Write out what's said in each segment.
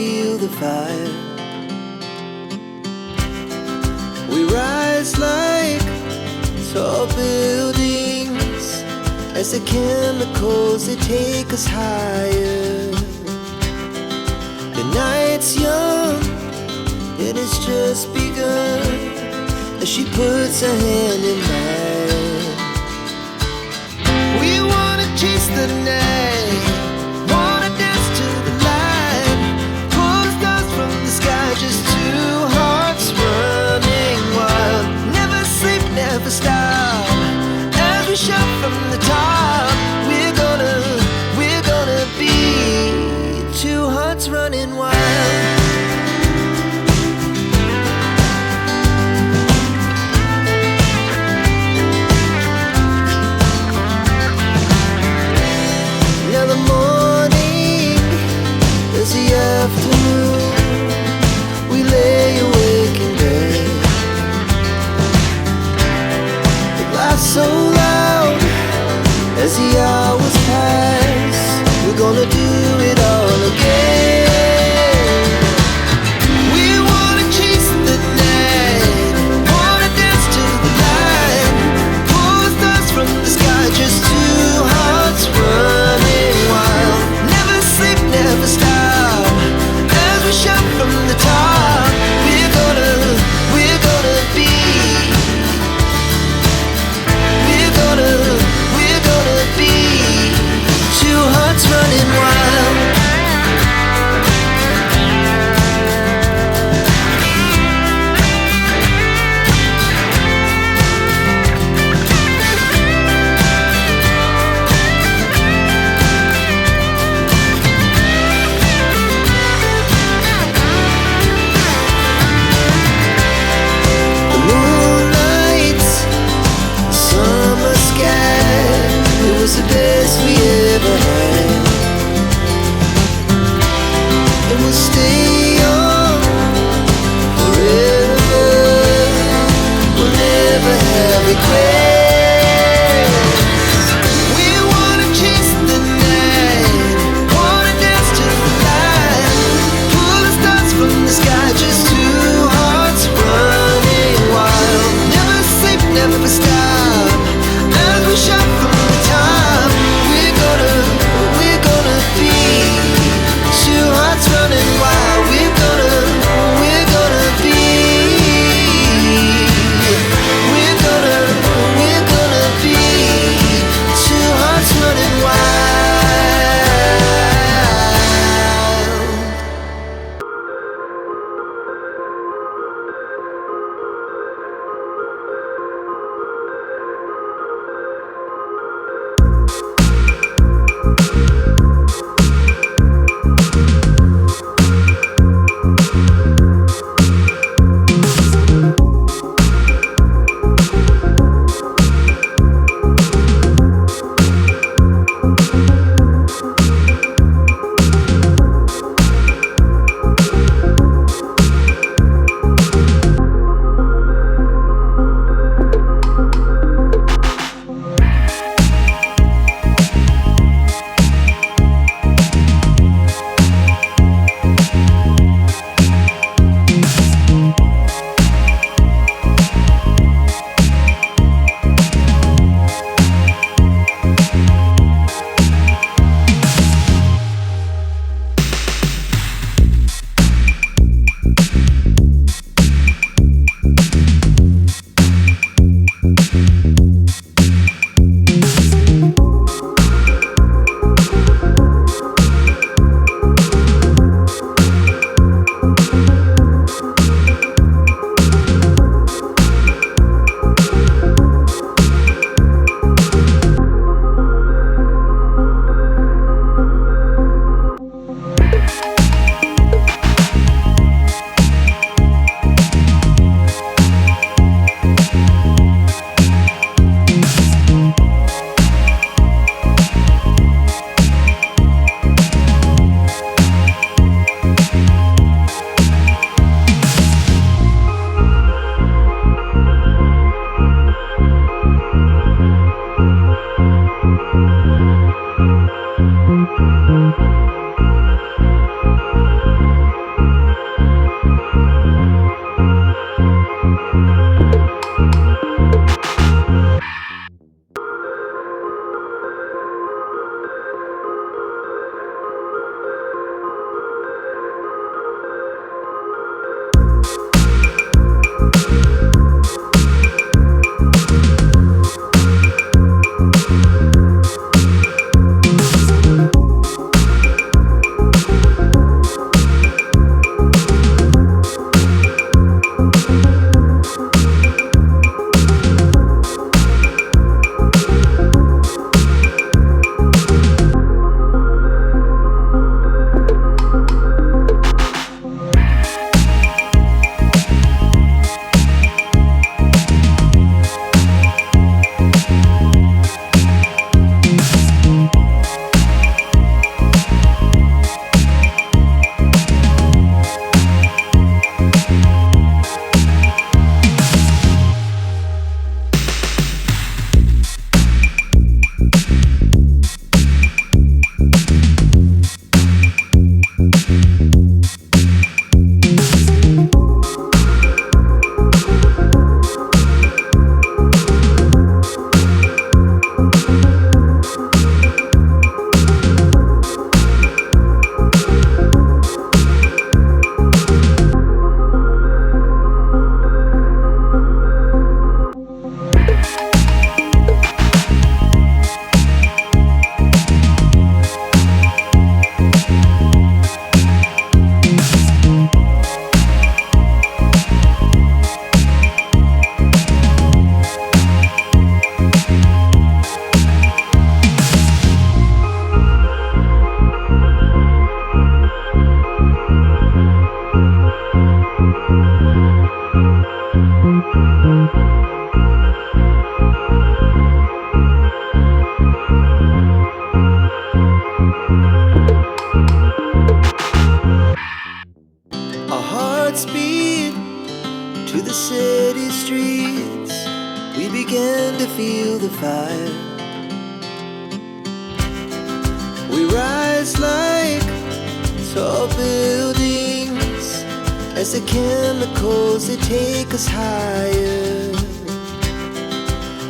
feel the fire. We rise like tall buildings as the chemicals, they take us higher. The night's young and it's just begun as she puts her hand in mine. We wanna chase the night, wanna dance to the light, pull the stars from the sky, just two hearts running wild. Never sleep, never stop, as we shout from the top. We're gonna be two hearts running wild. Afternoon, we lay awake in bed. It laughs so loud as the hours pass. We're gonna do it all again. We wanna chase the night, wanna dance to the light, pull the stars from the sky, just two hearts running wild. Never sleep, never stop, we shout from the top. We're gonna be, we're gonna be two hearts running wild. The best we ever had, and we'll stay on forever. We'll never have regrets. We wanna chase the night, wanna dance to the light, pull the stars from the sky, just two hearts running wild. Never sleep, never stop, as we shout from the top. Running wild, we're gonna be, we're gonna Our hearts beat to the city streets. We began to feel the fire. We rise like tall buildings as the chemicals, they take us higher.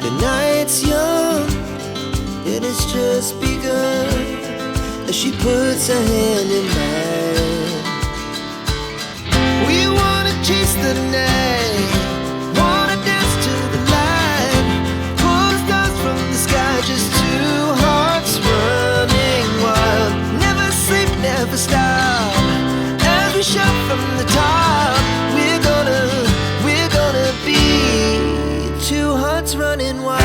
The night's young, it has just begun as she puts her hand in mine. We wanna chase the night, wanna dance to the light, pull stars from the sky, just two hearts running wild. Never sleep, never stop, as we shout from the top. We're gonna be two hearts running wild.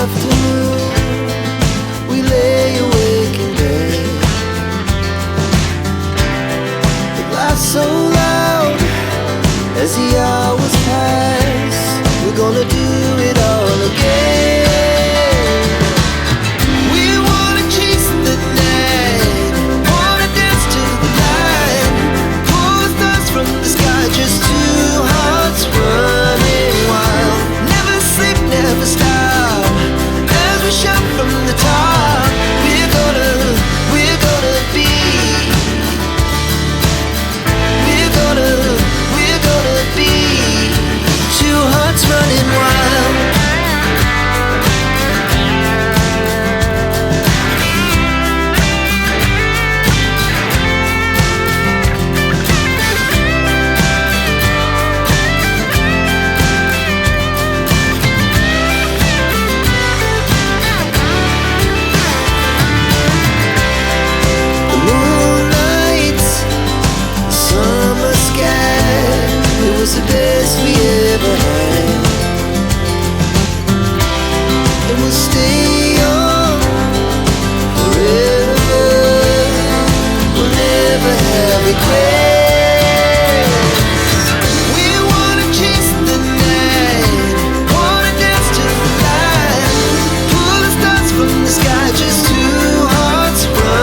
Afternoon, we lay awake in bed. The glass so loud as the hours pass. We're gonna do it all again. We wanna chase the night, wanna dance to the light, pull stars from the sky, just two hearts running wild. Never sleep, never stop, shout from the top. We're gonna be, we're gonna be two hearts running wild. The best we ever